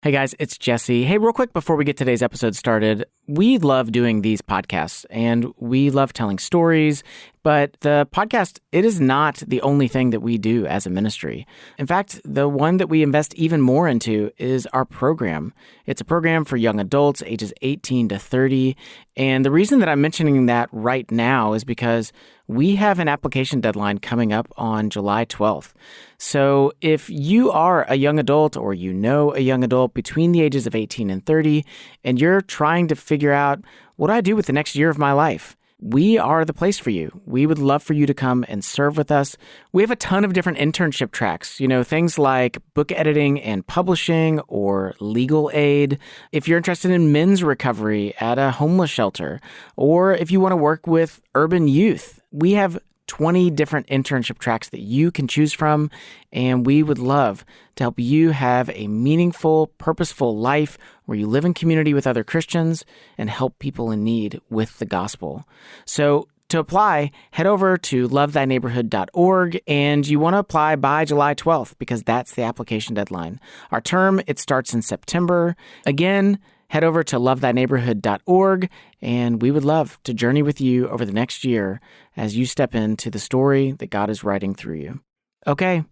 Hey guys, it's Jesse. Hey, real quick before we get today's episode started, we love doing these podcasts and we love telling stories, but the podcast, it is not the only thing that we do as a ministry. In fact, the one that we invest even more into is our program. It's a program for young adults ages 18 to 30. And the reason that I'm mentioning that right now is because we have an application deadline coming up on July 12th. So if you are a young adult or you know a young adult between the ages of 18 and 30, and you're trying to figure out, what do I do with the next year of my life? We are the place for you. We would love for you to come and serve with us. We have a ton of different internship tracks, things like book editing and publishing or legal aid. If you're interested in men's recovery at a homeless shelter, or if you want to work with urban youth, we have 20 different internship tracks that you can choose from, and we would love to help you have a meaningful, purposeful life where you live in community with other Christians and help people in need with the gospel. So to apply, head over to lovethyneighborhood.org, and you want to apply by July 12th because that's the application deadline. Our term, it starts in September. Again, head over to lovethyneighborhood.org, and we would love to journey with you over the next year as you step into the story that God is writing through you. Okay,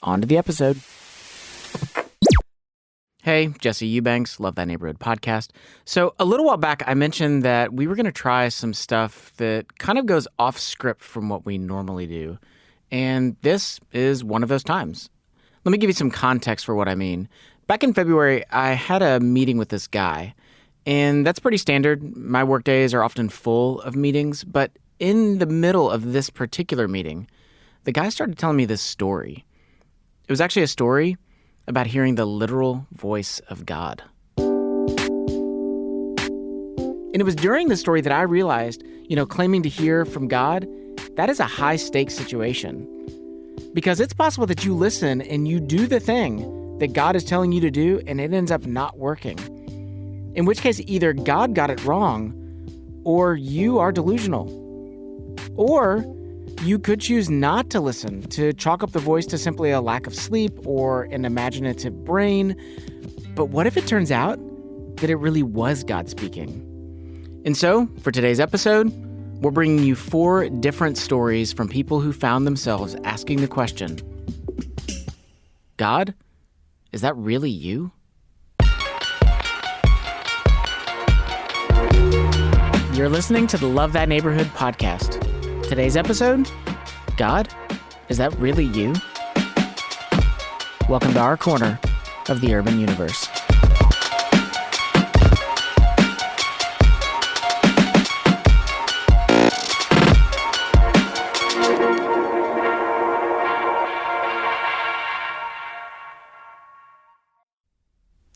on to the episode. Hey, Jesse Eubanks, Love Thy Neighborhood podcast. So a little while back, I mentioned that we were going to try some stuff that kind of goes off script from what we normally do. And this is one of those times. Let me give you some context for what I mean. Back in February, I had a meeting with this guy, and that's pretty standard. My work days are often full of meetings, but in the middle of this particular meeting, the guy started telling me this story. It was actually a story about hearing the literal voice of God. And it was during this story that I realized, claiming to hear from God, that is a high-stakes situation. Because it's possible that you listen and you do the thing that God is telling you to do, and it ends up not working. In which case, either God got it wrong, or you are delusional. Or you could choose not to listen, to chalk up the voice to simply a lack of sleep or an imaginative brain. But what if it turns out that it really was God speaking? And so, for today's episode, we're bringing you 4 different stories from people who found themselves asking the question, God, is that really you? You're listening to the Love That Neighborhood podcast. Today's episode, God, is that really you? Welcome to our corner of the urban universe.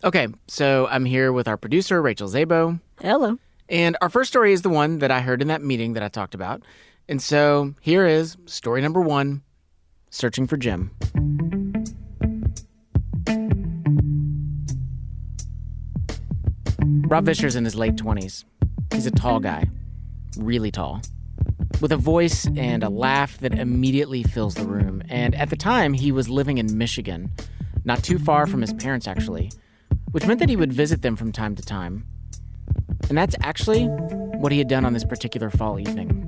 Okay, so I'm here with our producer, Rachel Zabo. Hello. And our first story is the one that I heard in that meeting that I talked about. And so here is story number 1, Searching for Jim. Rob Vischer's in his late 20s. He's a tall guy, really tall, with a voice and a laugh that immediately fills the room. And at the time, he was living in Michigan, not too far from his parents, actually, which meant that he would visit them from time to time. And that's actually what he had done on this particular fall evening.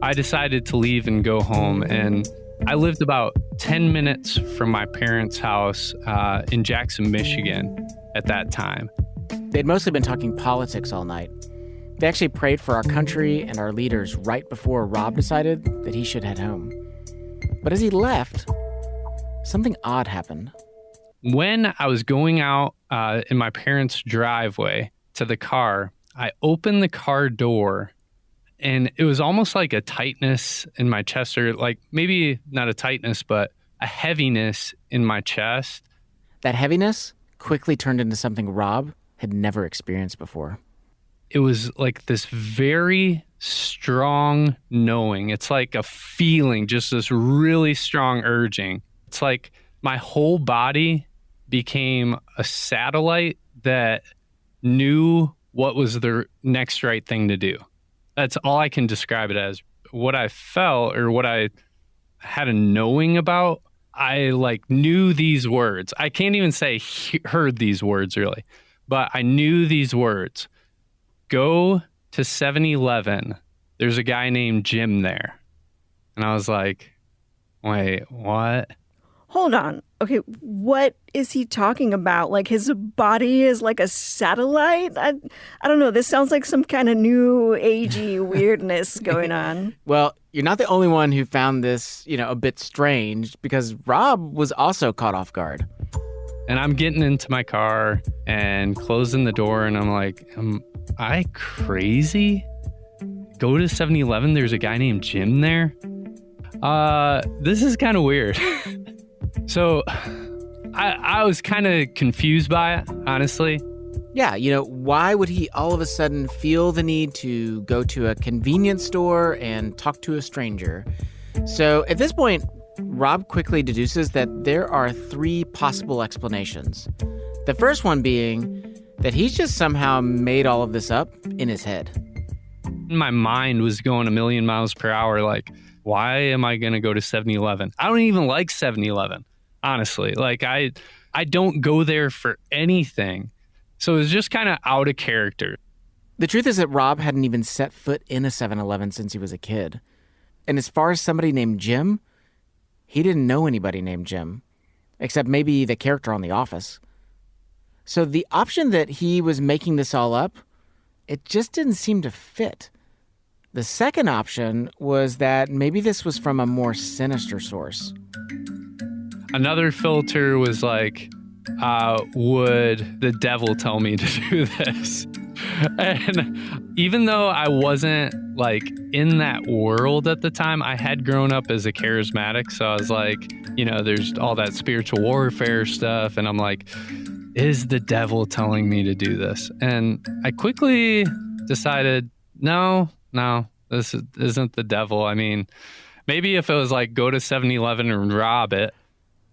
I decided to leave and go home, and I lived about 10 minutes from my parents' house in Jackson, Michigan at that time. They'd mostly been talking politics all night. They actually prayed for our country and our leaders right before Rob decided that he should head home. But as he left, something odd happened. When I was going out in my parents' driveway to the car, I opened the car door, and it was almost like a tightness in my chest, or like maybe not a tightness, but a heaviness in my chest. That heaviness quickly turned into something Rob had never experienced before. It was like this very strong knowing. It's like a feeling, just this really strong urging. It's like my whole body became a satellite that knew what was the next right thing to do. That's all I can describe it as. What I felt, or what I had a knowing about, I like knew these words. I can't even say heard these words really, but I knew these words. Go to 7-Eleven. There's a guy named Jim there. And I was like, wait, what? Hold on. Okay, what is he talking about? Like his body is like a satellite? I don't know. This sounds like some kind of new agey weirdness going on. Well, you're not the only one who found this, a bit strange, because Rob was also caught off guard. And I'm getting into my car and closing the door, and I'm like, am I crazy? Go to 7-Eleven, there's a guy named Jim there? This is kind of weird. So I was kind of confused by it, honestly. Yeah, why would he all of a sudden feel the need to go to a convenience store and talk to a stranger? So at this point, Rob quickly deduces that there are 3 possible explanations. The first one being that he's just somehow made all of this up in his head. My mind was going a million miles per hour. Like, why am I going to go to 7-Eleven? I don't even like 7-Eleven, honestly. Like, I don't go there for anything. So it was just kind of out of character. The truth is that Rob hadn't even set foot in a 7-Eleven since he was a kid. And as far as somebody named Jim, he didn't know anybody named Jim, except maybe the character on The Office. So the option that he was making this all up, it just didn't seem to fit. The second option was that maybe this was from a more sinister source. Another filter was like, would the devil tell me to do this? And even though I wasn't like in that world at the time, I had grown up as a charismatic. So I was like, there's all that spiritual warfare stuff. And I'm like, is the devil telling me to do this? And I quickly decided, no, this isn't the devil. I mean, maybe if it was like go to 7-Eleven and rob it.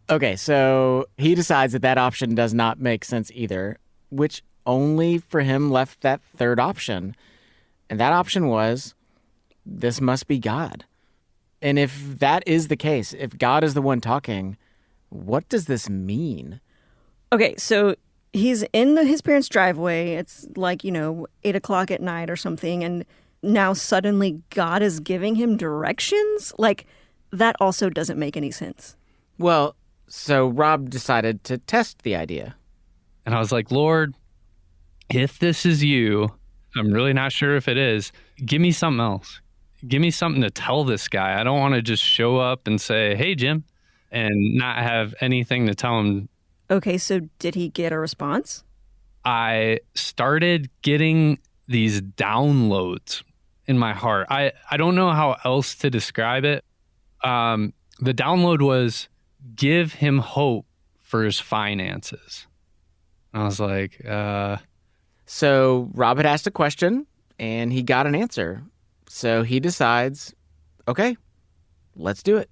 Okay, so he decides that option does not make sense either, which only for him left that third option. And that option was, this must be God. And if that is the case, if God is the one talking, what does this mean? Okay, so he's in his parents' driveway. It's like, 8 o'clock at night or something. And now suddenly God is giving him directions? Like, that also doesn't make any sense. Well, so Rob decided to test the idea. And I was like, Lord, if this is you, I'm really not sure if it is, give me something else. Give me something to tell this guy. I don't want to just show up and say, hey, Jim, and not have anything to tell him. Okay, so did he get a response? I started getting these downloads in my heart. I don't know how else to describe it. The download was, give him hope for his finances. I was like, So Rob had asked a question, and he got an answer. So he decides, okay, let's do it.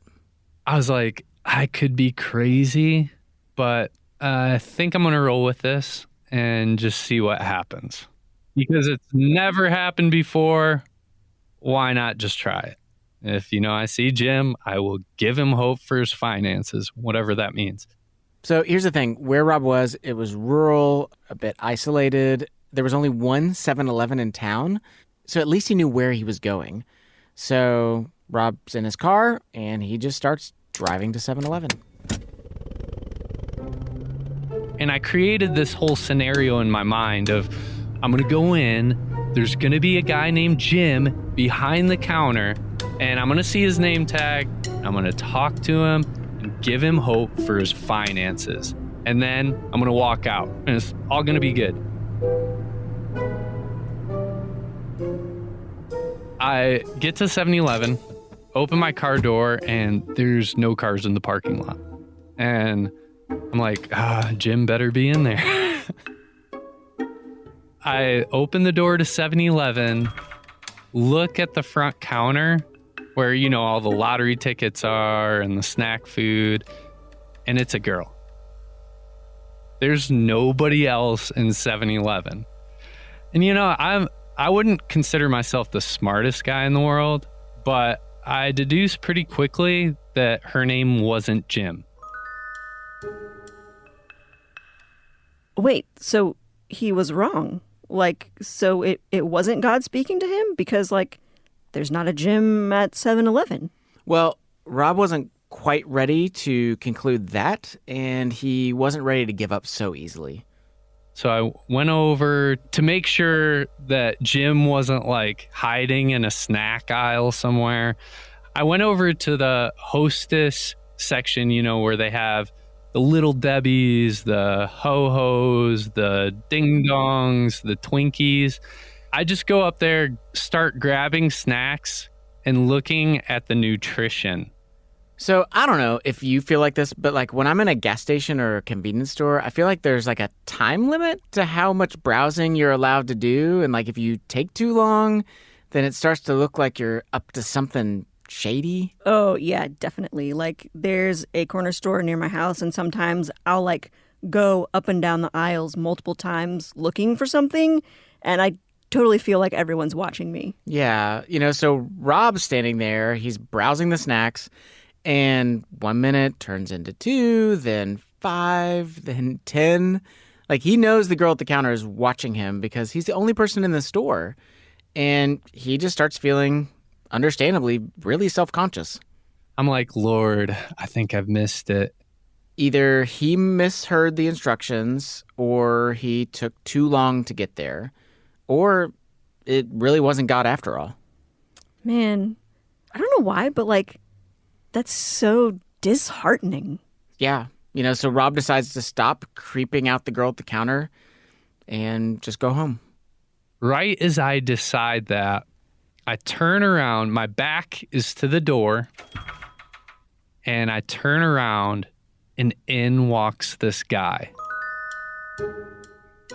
I was like, I could be crazy, but I think I'm going to roll with this and just see what happens. Because it's never happened before, why not just try it? If, I see Jim, I will give him hope for his finances, whatever that means. So here's the thing. Where Rob was, it was rural, a bit isolated. There was only one 7-Eleven in town, so at least he knew where he was going. So Rob's in his car, and he just starts driving to 7-Eleven. And I created this whole scenario in my mind of, I'm going to go in, there's going to be a guy named Jim behind the counter, and I'm going to see his name tag. I'm going to talk to him and give him hope for his finances. And then I'm going to walk out, and it's all going to be good. I get to 7-Eleven, open my car door, and there's no cars in the parking lot. And I'm like, Jim better be in there. I open the door to 7-Eleven, look at the front counter where, all the lottery tickets are and the snack food, and it's a girl. There's nobody else in 7-Eleven. And, I wouldn't consider myself the smartest guy in the world, but I deduced pretty quickly that her name wasn't Jim. Wait, so he was wrong. Like, so it wasn't God speaking to him? Because, like, there's not a gym at 7-Eleven. Well, Rob wasn't quite ready to conclude that, and he wasn't ready to give up so easily. So I went over to make sure that Jim wasn't like hiding in a snack aisle somewhere. I went over to the hostess section, you know, where they have the Little Debbies, the Ho-Hos, the Ding Dongs, the Twinkies. I just go up there, start grabbing snacks and looking at the nutrition. So I don't know if you feel like this, but like when I'm in a gas station or a convenience store, I feel like there's like a time limit to how much browsing you're allowed to do. And like if you take too long, then it starts to look like you're up to something shady. Oh, yeah, definitely. Like, there's a corner store near my house, and sometimes I'll, like, go up and down the aisles multiple times looking for something, and I totally feel like everyone's watching me. Yeah, you know, so Rob's standing there, he's browsing the snacks, and 1 minute turns into 2, then 5, then 10. Like, he knows the girl at the counter is watching him because he's the only person in the store, and he just starts feeling, understandably, really self-conscious. I'm like, Lord, I think I've missed it. Either he misheard the instructions, or he took too long to get there, or it really wasn't God after all. Man, I don't know why, but like, that's so disheartening. Yeah. You know, so Rob decides to stop creeping out the girl at the counter and just go home. Right as I decide that, I turn around, my back is to the door, and I turn around, and in walks this guy.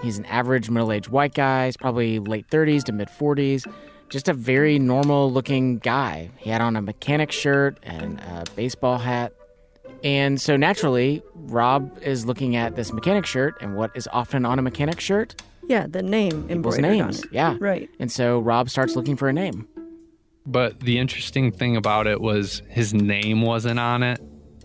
He's an average middle-aged white guy. He's probably late 30s to mid-40s. Just a very normal-looking guy. He had on a mechanic shirt and a baseball hat. And so naturally, Rob is looking at this mechanic shirt and what is often on a mechanic shirt. Yeah, the name People's embroidered names. on it. Yeah. Right. And so Rob starts looking for a name. But the interesting thing about it was his name wasn't on it.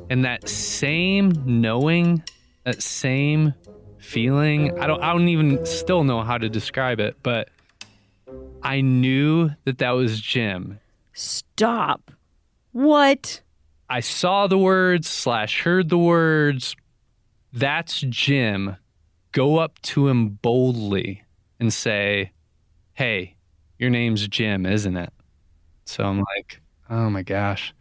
And that same knowing, that same feeling, I don't even still know how to describe it, but I knew that was Jim. Stop. What? I saw the words / heard the words. That's Jim. Go up to him boldly and say, hey, your name's Jim, isn't it? So I'm like, oh my gosh.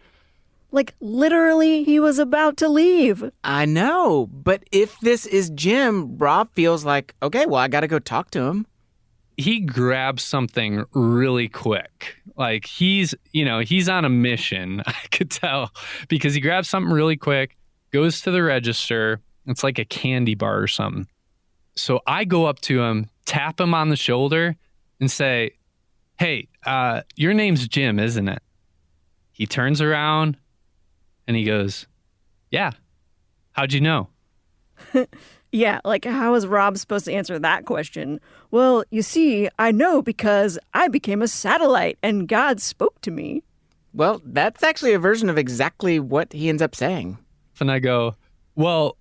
Like, literally, he was about to leave. I know, but if this is Jim, Rob feels like, okay, well, I got to go talk to him. He grabs something really quick. Like he's on a mission, I could tell, because he grabs something really quick, goes to the register. It's like a candy bar or something. So I go up to him, tap him on the shoulder and say, hey, your name's Jim, isn't it? He turns around and he goes, yeah. How'd you know? Yeah, like, how is Rob supposed to answer that question? Well, you see, I know because I became a satellite and God spoke to me. Well, that's actually a version of exactly what he ends up saying. And I go, well,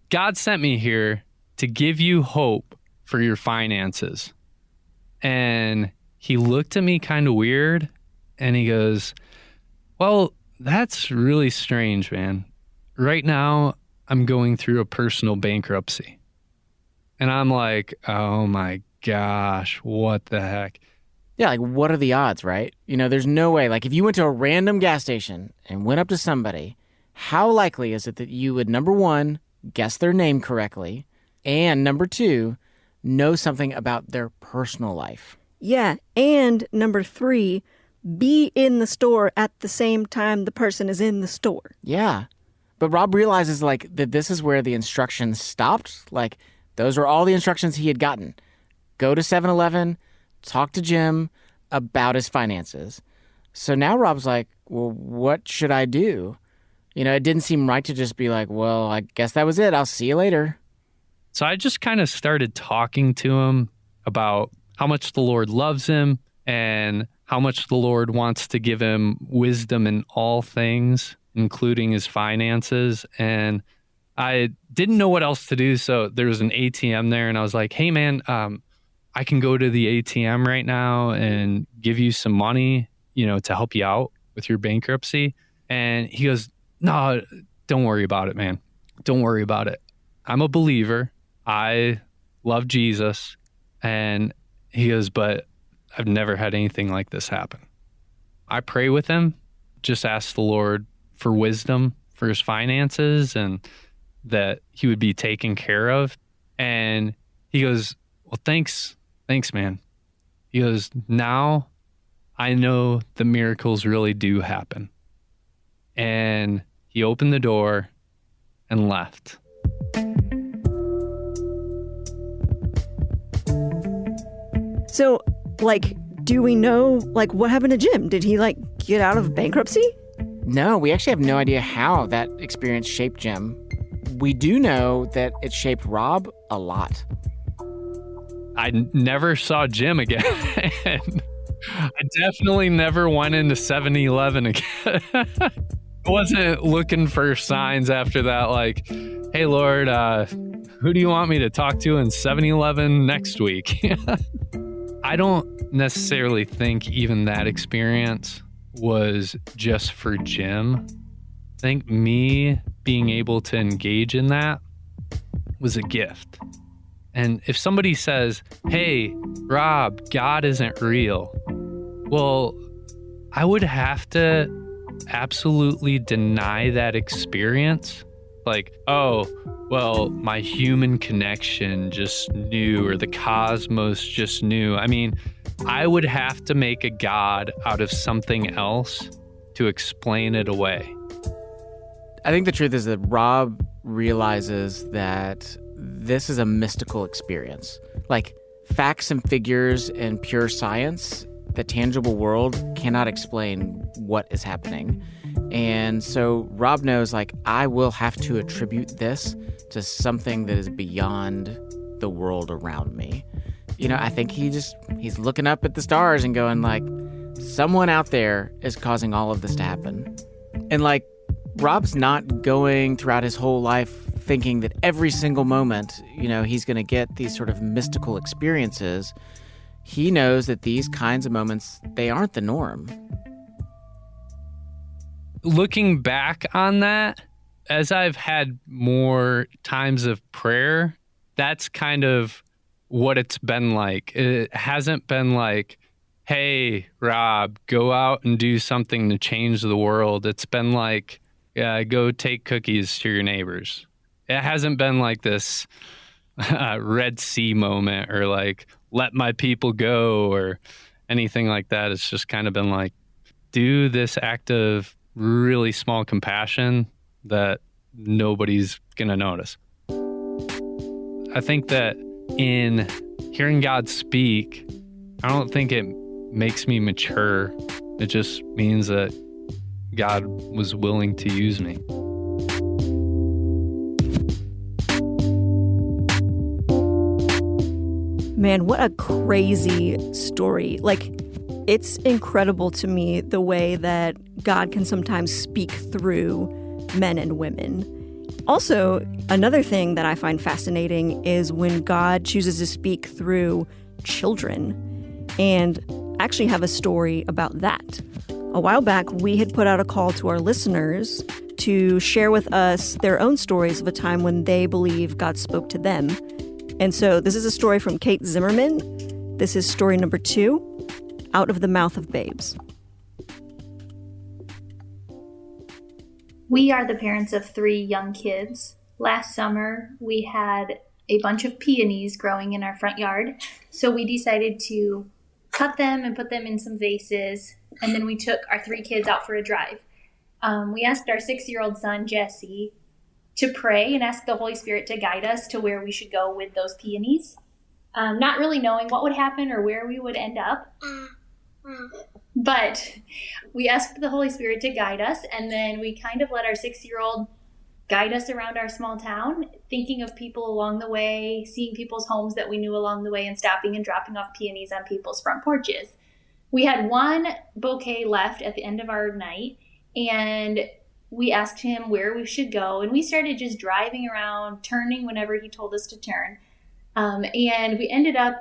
God sent me here to give you hope for your finances. And he looked at me kind of weird and he goes, well, that's really strange, man. Right now, I'm going through a personal bankruptcy. And I'm like, oh my gosh, what the heck? Yeah, like what are the odds, right? You know, there's no way. Like if you went to a random gas station and went up to somebody, how likely is it that you would, number one, guess their name correctly, and number two, know something about their personal life? Yeah, and number 3, be in the store at the same time the person is in the store. Yeah. But Rob realizes like that this is where the instructions stopped. Like those were all the instructions he had gotten. Go to 7-Eleven, talk to Jim about his finances. So now Rob's like, well, what should I do? You know, it didn't seem right to just be like, well, I guess that was it. I'll see you later. So I just kind of started talking to him about how much the Lord loves him and how much the Lord wants to give him wisdom in all things, including his finances. And I didn't know what else to do. So there was an ATM there and I was like, hey man, I can go to the ATM right now and give you some money, to help you out with your bankruptcy. And he goes, no, don't worry about it, man. Don't worry about it. I'm a believer. I love Jesus. And he goes, but I've never had anything like this happen. I pray with him, just ask the Lord for wisdom for his finances and that he would be taken care of. And he goes, well, thanks, man. He goes, now I know the miracles really do happen. And he opened the door and left. So, do we know, what happened to Jim? Did he, get out of bankruptcy? No, we actually have no idea how that experience shaped Jim. We do know that it shaped Rob a lot. I never saw Jim again. I definitely never went into 7-Eleven again. I wasn't looking for signs after that, like, hey, Lord, who do you want me to talk to in 7-Eleven next week? I don't necessarily think even that experience was just for Jim. I think me being able to engage in that was a gift. And if somebody says, hey, Rob, God isn't real, well, I would have to absolutely deny that experience. Like, oh, well, my human connection just knew, or the cosmos just knew. I mean, I would have to make a God out of something else to explain it away. I think the truth is that Rob realizes that this is a mystical experience. Like, facts and figures and pure science, the tangible world cannot explain what is happening. And so Rob knows, I will have to attribute this to something that is beyond the world around me. I think he's looking up at the stars and going, someone out there is causing all of this to happen. And, Rob's not going throughout his whole life thinking that every single moment, he's going to get these sort of mystical experiences. He knows that these kinds of moments, they aren't the norm. Looking back on that, as I've had more times of prayer, that's kind of what it's been like. It hasn't been like, hey, Rob, go out and do something to change the world. It's been like, go take cookies to your neighbors. It hasn't been like this Red Sea moment or let my people go or anything like that. It's just kind of been like, do this act of really small compassion that nobody's going to notice. I think that in hearing God speak, I don't think it makes me mature. It just means that God was willing to use me. Man, what a crazy story. It's incredible to me the way that God can sometimes speak through men and women. Also, another thing that I find fascinating is when God chooses to speak through children. And I actually have a story about that. A while back, we had put out a call to our listeners to share with us their own stories of a time when they believe God spoke to them. And so this is a story from Kate Zimmerman. This is story number 2, Out of the Mouth of Babes. We are the parents of 3 young kids. Last summer, we had a bunch of peonies growing in our front yard. So we decided to cut them and put them in some vases. And then we took our 3 kids out for a drive. We asked our 6-year-old son, Jesse, to pray and ask the Holy Spirit to guide us to where we should go with those peonies. Not really knowing what would happen or where we would end up. But we asked the Holy Spirit to guide us, and then we kind of let our 6-year-old guide us around our small town, thinking of people along the way, seeing people's homes that we knew along the way, and stopping and dropping off peonies on people's front porches. We had 1 bouquet left at the end of our night, and we asked him where we should go, and we started just driving around, turning whenever he told us to turn. And we ended up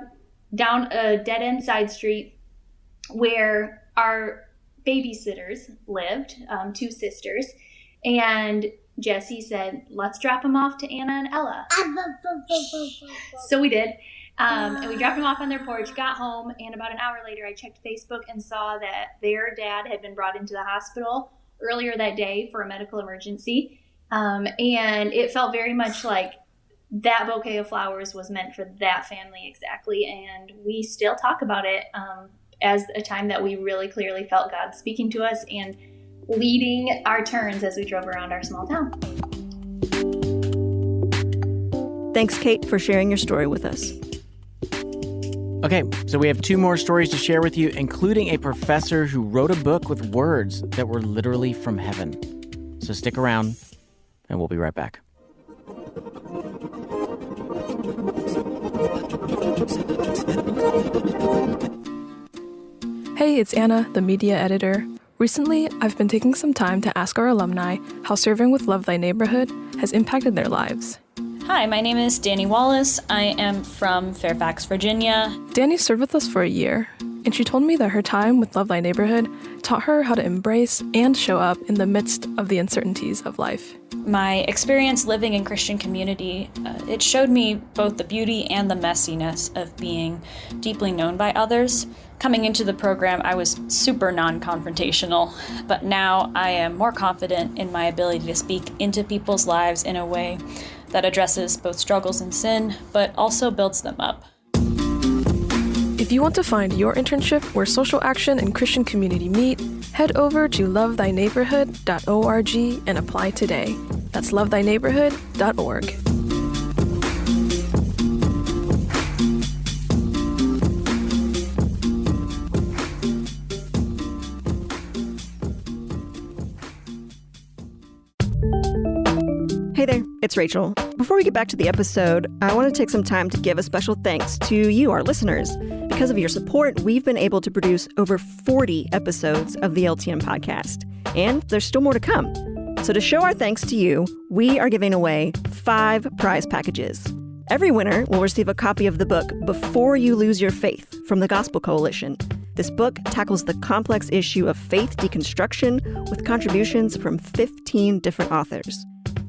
down a dead-end side street where our babysitters lived, 2 sisters, and Jesse said, let's drop them off to Anna and Ella. So we did. And we dropped them off on their porch, got home, and about an hour later I checked Facebook and saw that their dad had been brought into the hospital earlier that day for a medical emergency. And it felt very much like that bouquet of flowers was meant for that family exactly. And we still talk about it as a time that we really clearly felt God speaking to us and leading our turns as we drove around our small town. Thanks, Kate, for sharing your story with us. Okay, so we have 2 more stories to share with you, including a professor who wrote a book with words that were literally from heaven. So stick around, and we'll be right back. Hey, it's Anna, the media editor. Recently, I've been taking some time to ask our alumni how serving with Love Thy Neighborhood has impacted their lives. Hi, my name is Danny Wallace. I am from Fairfax, Virginia. Danny served with us for a year, and she told me that her time with Love Thy Neighborhood taught her how to embrace and show up in the midst of the uncertainties of life. My experience living in Christian community, it showed me both the beauty and the messiness of being deeply known by others. Coming into the program, I was super non-confrontational, but now I am more confident in my ability to speak into people's lives in a way that addresses both struggles and sin, but also builds them up. If you want to find your internship where social action and Christian community meet, head over to lovethyneighborhood.org and apply today. That's lovethyneighborhood.org. Hey there, it's Rachel. Before we get back to the episode, I want to take some time to give a special thanks to you, our listeners. Because of your support, we've been able to produce over 40 episodes of the LTN podcast, and there's still more to come. So to show our thanks to you, we are giving away 5 prize packages. Every winner will receive a copy of the book Before You Lose Your Faith from the Gospel Coalition. This book tackles the complex issue of faith deconstruction with contributions from 15 different authors.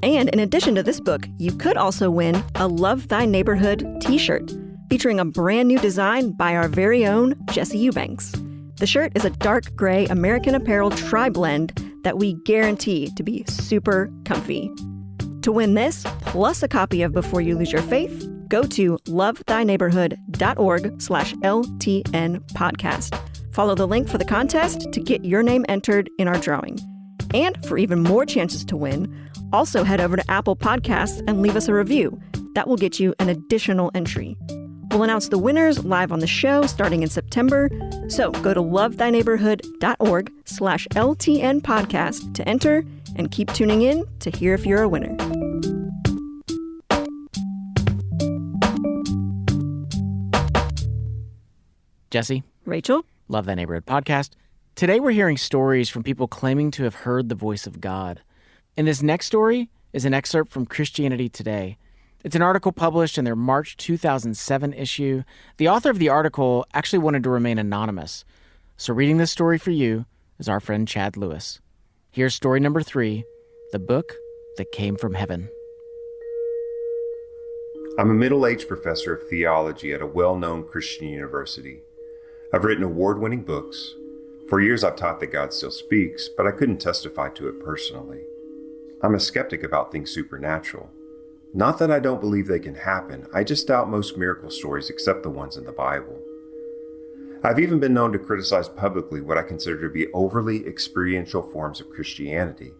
And in addition to this book, you could also win a Love Thy Neighborhood t-shirt featuring a brand new design by our very own Jesse Eubanks. The shirt is a dark gray American Apparel tri-blend that we guarantee to be super comfy. To win this, plus a copy of Before You Lose Your Faith, go to lovethyneighborhood.org/LTN podcast. Follow the link for the contest to get your name entered in our drawing. And for even more chances to win, also head over to Apple Podcasts and leave us a review. That will get you an additional entry. We'll announce the winners live on the show starting in September. So go to lovethyneighborhood.org/LTN podcast to enter and keep tuning in to hear if you're a winner. Jesse, Rachel, Love Thy Neighborhood podcast. Today we're hearing stories from people claiming to have heard the voice of God. And this next story is an excerpt from Christianity Today. It's an article published in their March 2007 issue. The author of the article actually wanted to remain anonymous. So reading this story for you is our friend Chad Lewis. Here's story number 3, The Book That Came from Heaven. I'm a middle-aged professor of theology at a well-known Christian university. I've written award-winning books. For years I've taught that God still speaks, but I couldn't testify to it personally. I'm a skeptic about things supernatural. Not that I don't believe they can happen, I just doubt most miracle stories except the ones in the Bible. I've even been known to criticize publicly what I consider to be overly experiential forms of Christianity.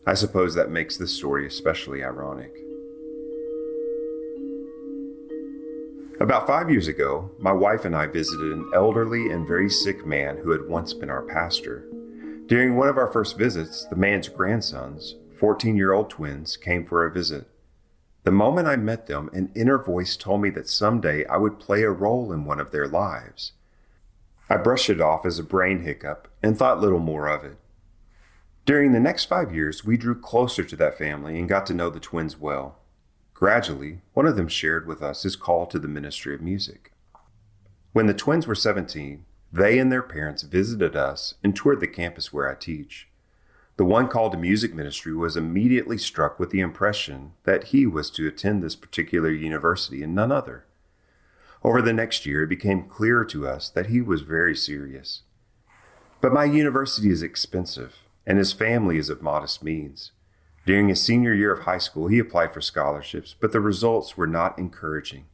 I suppose that makes this story especially ironic. About 5 years ago, my wife and I visited an elderly and very sick man who had once been our pastor. During one of our first visits, the man's grandsons, 14-year-old twins, came for a visit. The moment I met them, an inner voice told me that someday I would play a role in one of their lives. I brushed it off as a brain hiccup and thought little more of it. During the next 5 years, we drew closer to that family and got to know the twins well. Gradually, one of them shared with us his call to the ministry of music. When the twins were 17, they and their parents visited us and toured the campus where I teach. The one called to music ministry was immediately struck with the impression that he was to attend this particular university and none other. Over the next year, it became clear to us that he was very serious. But my university is expensive, and his family is of modest means. During his senior year of high school, he applied for scholarships, but the results were not encouraging.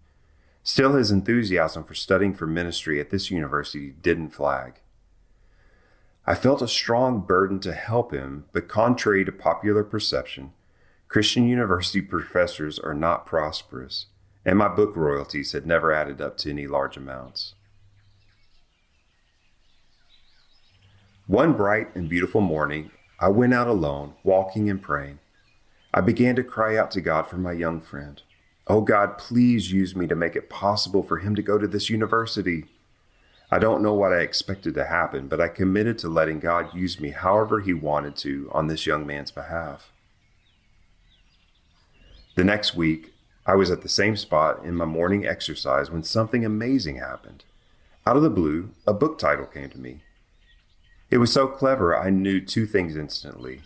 Still, his enthusiasm for studying for ministry at this university didn't flag. I felt a strong burden to help him, but contrary to popular perception, Christian university professors are not prosperous, and my book royalties had never added up to any large amounts. One bright and beautiful morning, I went out alone, walking and praying. I began to cry out to God for my young friend. Oh God, please use me to make it possible for him to go to this university. I don't know what I expected to happen, but I committed to letting God use me however he wanted to on this young man's behalf. The next week, I was at the same spot in my morning exercise when something amazing happened. Out of the blue, a book title came to me. It was so clever, I knew two things instantly.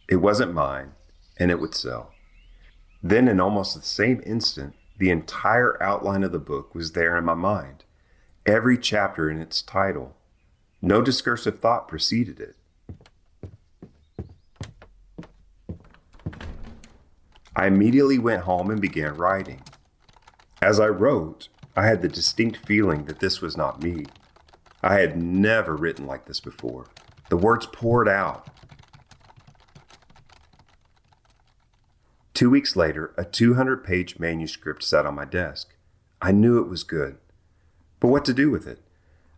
It wasn't mine, and it would sell. Then in almost the same instant, the entire outline of the book was there in my mind, every chapter in its title. No discursive thought preceded it. I immediately went home and began writing. As I wrote, I had the distinct feeling that this was not me. I had never written like this before. The words poured out. 2 weeks later, a 200-page manuscript sat on my desk. I knew it was good. But what to do with it?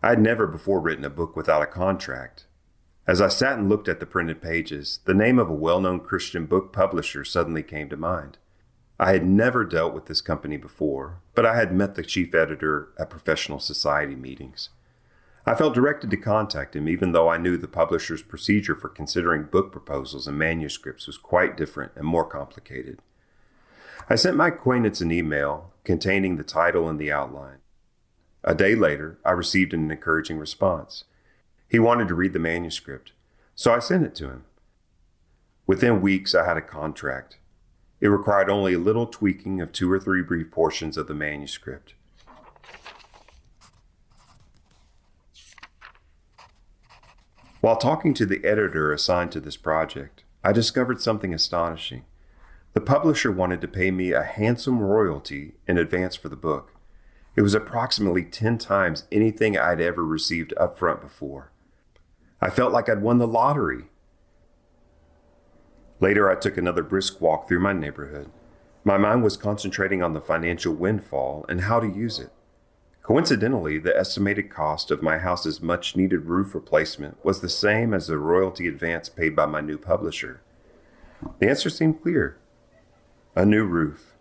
I had never before written a book without a contract. As I sat and looked at the printed pages, the name of a well-known Christian book publisher suddenly came to mind. I had never dealt with this company before, but I had met the chief editor at professional society meetings. I felt directed to contact him, even though I knew the publisher's procedure for considering book proposals and manuscripts was quite different and more complicated. I sent my acquaintance an email containing the title and the outline. A day later, I received an encouraging response. He wanted to read the manuscript, so I sent it to him. Within weeks, I had a contract. It required only a little tweaking of 2 or 3 brief portions of the manuscript. While talking to the editor assigned to this project, I discovered something astonishing. The publisher wanted to pay me a handsome royalty in advance for the book. It was approximately 10 times anything I'd ever received upfront before. I felt like I'd won the lottery. Later, I took another brisk walk through my neighborhood. My mind was concentrating on the financial windfall and how to use it. Coincidentally, the estimated cost of my house's much-needed roof replacement was the same as the royalty advance paid by my new publisher. The answer seemed clear. A new roof.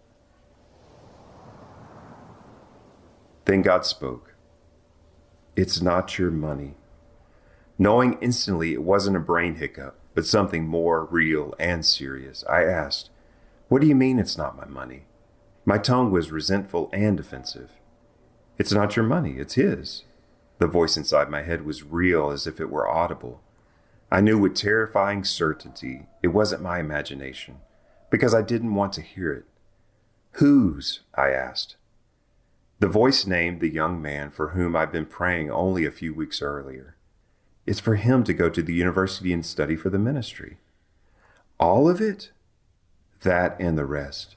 Then God spoke. It's not your money. Knowing instantly it wasn't a brain hiccup, but something more real and serious, I asked, "What do you mean it's not my money?" My tone was resentful and defensive. "It's not your money, it's his." The voice inside my head was real as if it were audible. I knew with terrifying certainty it wasn't my imagination, because I didn't want to hear it. "Whose?" I asked. The voice named the young man for whom I'd been praying only a few weeks earlier. It's for him to go to the university and study for the ministry. All of it? That and the rest.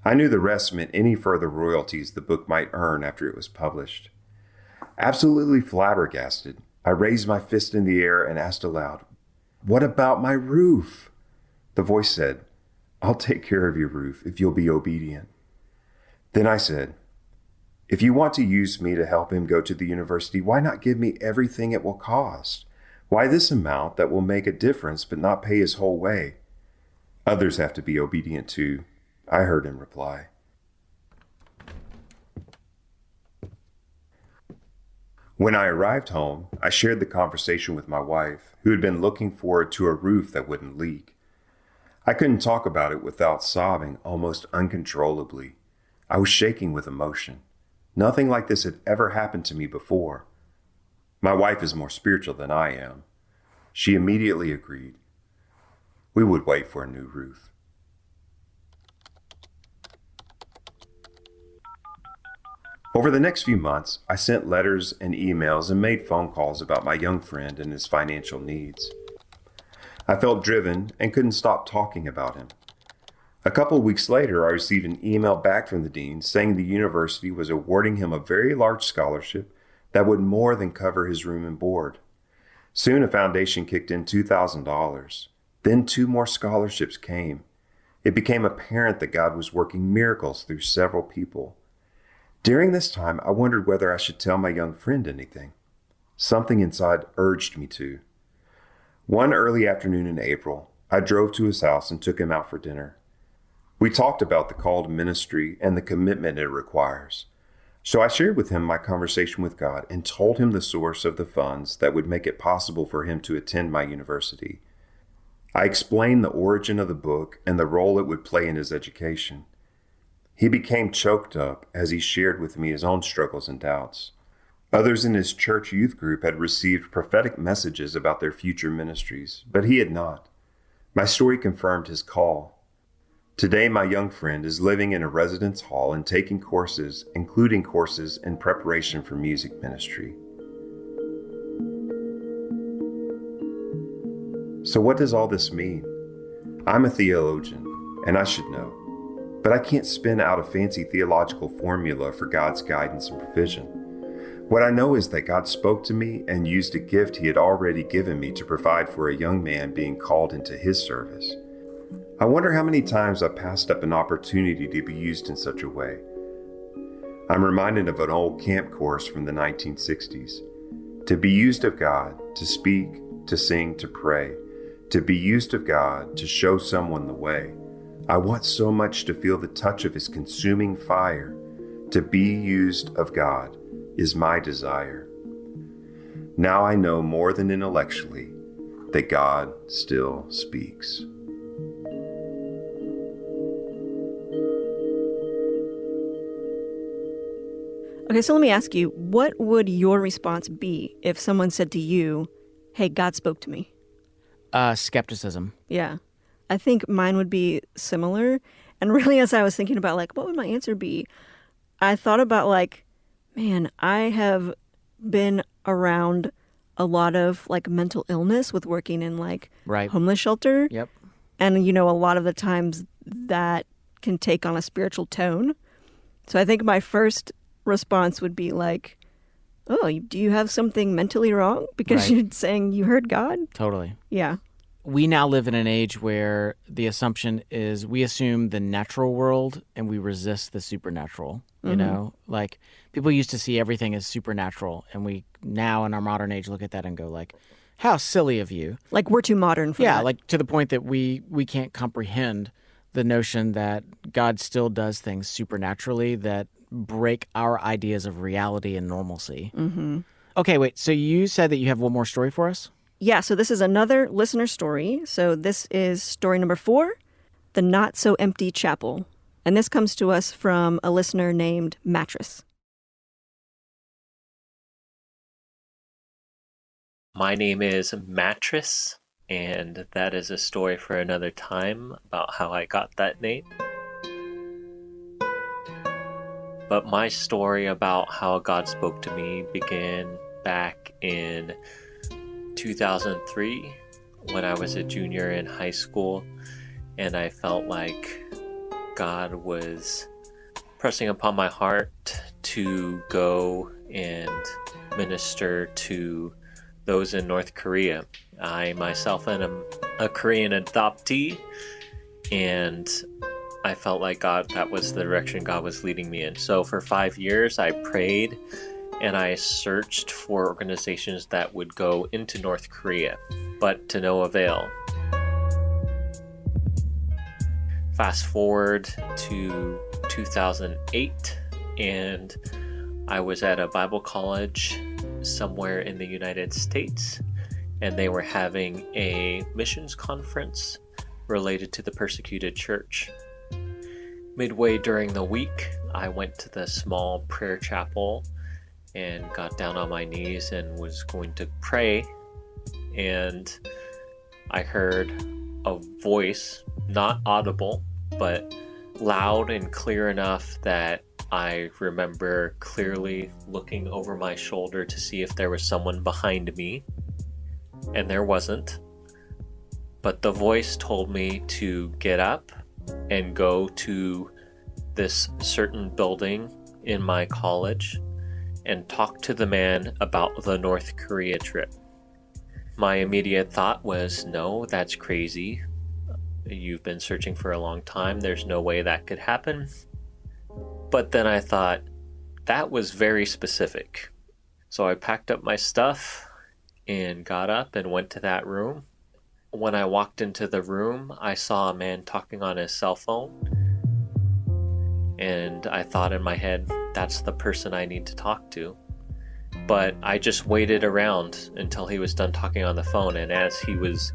I knew the rest meant any further royalties the book might earn after it was published. Absolutely flabbergasted, I raised my fist in the air and asked aloud, "What about my roof?" The voice said, "I'll take care of your roof if you'll be obedient." Then I said, "If you want to use me to help him go to the university, why not give me everything it will cost? Why this amount that will make a difference but not pay his whole way? Others have to be obedient too," I heard him reply. When I arrived home, I shared the conversation with my wife, who had been looking forward to a roof that wouldn't leak. I couldn't talk about it without sobbing almost uncontrollably. I was shaking with emotion. Nothing like this had ever happened to me before. My wife is more spiritual than I am. She immediately agreed. We would wait for a new roof. Over the next few months, I sent letters and emails and made phone calls about my young friend and his financial needs. I felt driven and couldn't stop talking about him. A couple of weeks later, I received an email back from the dean saying the university was awarding him a very large scholarship that would more than cover his room and board. Soon a foundation kicked in $2,000. Then 2 more scholarships came. It became apparent that God was working miracles through several people. During this time, I wondered whether I should tell my young friend anything. Something inside urged me to. One early afternoon in April, I drove to his house and took him out for dinner. We talked about the call to ministry and the commitment it requires. So I shared with him my conversation with God and told him the source of the funds that would make it possible for him to attend my university. I explained the origin of the book and the role it would play in his education. He became choked up as he shared with me his own struggles and doubts. Others in his church youth group had received prophetic messages about their future ministries, but he had not. My story confirmed his call. Today, my young friend is living in a residence hall and taking courses, including courses in preparation for music ministry. So what does all this mean? I'm a theologian, and I should know. But I can't spin out a fancy theological formula for God's guidance and provision. What I know is that God spoke to me and used a gift he had already given me to provide for a young man being called into his service. I wonder how many times I passed up an opportunity to be used in such a way. I'm reminded of an old camp chorus from the 1960s. To be used of God, to speak, to sing, to pray, to be used of God, to show someone the way. I want so much to feel the touch of his consuming fire. To be used of God is my desire. Now I know more than intellectually that God still speaks. Okay, so let me ask you, what would your response be if someone said to you, hey, God spoke to me? Skepticism. Yeah. I think mine would be similar. And really, as I was thinking about, like, what would my answer be? I thought about, like, man, I have been around a lot of, like, mental illness with working in, like, Right. homeless shelter. Yep. And, you know, a lot of the times that can take on a spiritual tone. So I think my first response would be like, oh, do you have something mentally wrong? Because Right. you're saying you heard God? Totally. Yeah. We now live in an age where the assumption is we assume the natural world and we resist the supernatural. You know, like people used to see everything as supernatural, and we now in our modern age look at that and go like, how silly of you. Like we're too modern for that. Yeah, like to the point that we can't comprehend the notion that God still does things supernaturally that break our ideas of reality and normalcy. Mm-hmm. Okay, wait, so you said that you have one more story for us? Yeah, so this is another listener story. So this is story number 4, The Not So Empty Chapel. And this comes to us from a listener named Mattress. My name is Mattress, and that is a story for another time about how I got that name. But my story about how God spoke to me began back in 2003 when I was a junior in high school, and I felt like God was pressing upon my heart to go and minister to those in North Korea. I myself am a Korean adoptee, and I felt like that was the direction God was leading me in. So for 5 years, I prayed and I searched for organizations that would go into North Korea, but to no avail. Fast forward to 2008, and I was at a Bible college somewhere in the United States, and they were having a missions conference related to the persecuted church. Midway during the week, I went to the small prayer chapel and got down on my knees and was going to pray, and I heard a voice, not audible, but loud and clear enough that I remember clearly looking over my shoulder to see if there was someone behind me, and there wasn't. But the voice told me to get up and go to this certain building in my college and talk to the man about the North Korea trip. My immediate thought was, no, that's crazy. You've been searching for a long time. There's no way that could happen. But then I thought, that was very specific. So I packed up my stuff and got up and went to that room. When I walked into the room, I saw a man talking on his cell phone. And I thought in my head, that's the person I need to talk to. But I just waited around until he was done talking on the phone. And as he was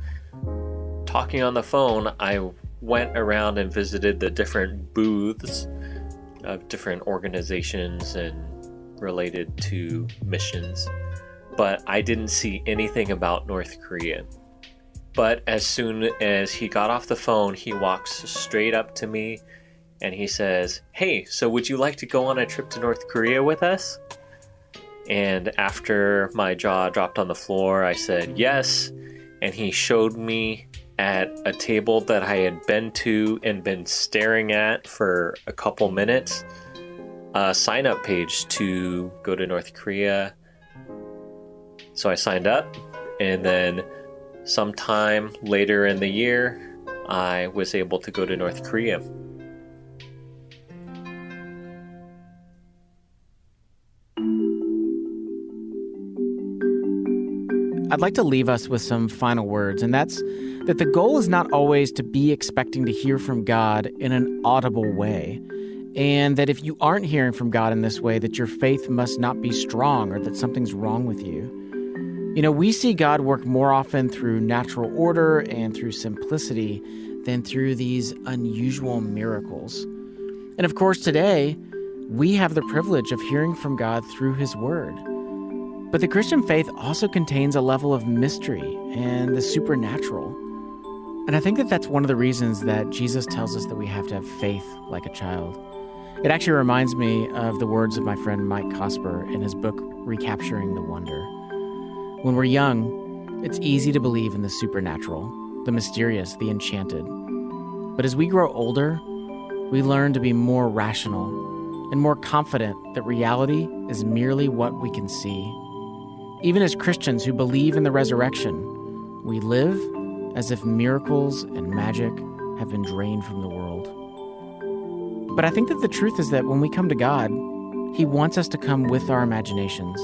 talking on the phone, I went around and visited the different booths of different organizations and related to missions. But I didn't see anything about North Korea. But as soon as he got off the phone, he walks straight up to me and he says, "Hey, so would you like to go on a trip to North Korea with us?" And after my jaw dropped on the floor, I said yes. And he showed me at a table that I had been to and been staring at for a couple minutes, a sign-up page to go to North Korea. So I signed up, and then sometime later in the year, I was able to go to North Korea. I'd like to leave us with some final words, and that's that the goal is not always to be expecting to hear from God in an audible way, and that if you aren't hearing from God in this way, that your faith must not be strong or that something's wrong with you. You know, we see God work more often through natural order and through simplicity than through these unusual miracles. And of course, today, we have the privilege of hearing from God through His Word. But the Christian faith also contains a level of mystery and the supernatural. And I think that that's one of the reasons that Jesus tells us that we have to have faith like a child. It actually reminds me of the words of my friend Mike Cosper in his book, Recapturing the Wonder. When we're young, it's easy to believe in the supernatural, the mysterious, the enchanted. But as we grow older, we learn to be more rational and more confident that reality is merely what we can see. Even as Christians who believe in the resurrection, we live as if miracles and magic have been drained from the world. But I think that the truth is that when we come to God, He wants us to come with our imaginations,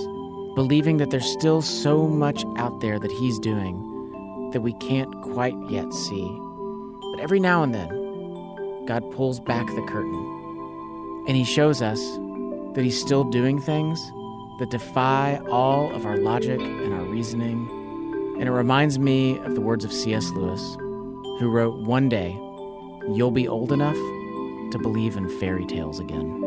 believing that there's still so much out there that He's doing that we can't quite yet see. But every now and then, God pulls back the curtain, and He shows us that He's still doing things that defy all of our logic and our reasoning. And it reminds me of the words of C.S. Lewis, who wrote, "One day, you'll be old enough to believe in fairy tales again."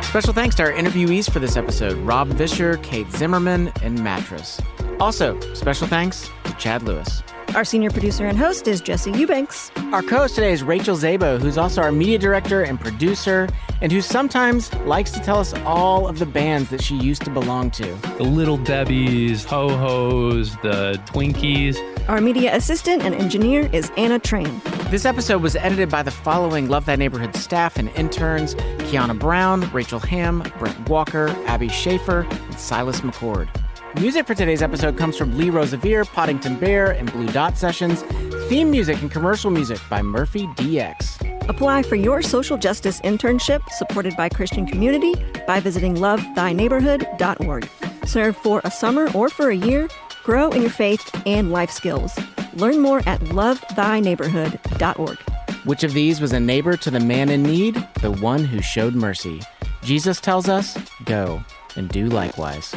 Special thanks to our interviewees for this episode, Rob Vischer, Kate Zimmerman, and Mattress. Also, special thanks to Chad Lewis. Our senior producer and host is Jesse Eubanks. Our co-host today is Rachel Zabo, who's also our media director and producer, and who sometimes likes to tell us all of the bands that she used to belong to. The Little Debbies, Ho-Ho's, the Twinkies. Our media assistant and engineer is Anna Train. This episode was edited by the following Love Thy Neighborhood staff and interns: Kiana Brown, Rachel Hamm, Brent Walker, Abby Schaefer, and Silas McCord. Music for today's episode comes from Lee Rosevere, Poddington Bear, and Blue Dot Sessions. Theme music and commercial music by Murphy DX. Apply for your social justice internship supported by Christian Community by visiting lovethyneighborhood.org. Serve for a summer or for a year. Grow in your faith and life skills. Learn more at lovethyneighborhood.org. Which of these was a neighbor to the man in need? The one who showed mercy. Jesus tells us, go and do likewise.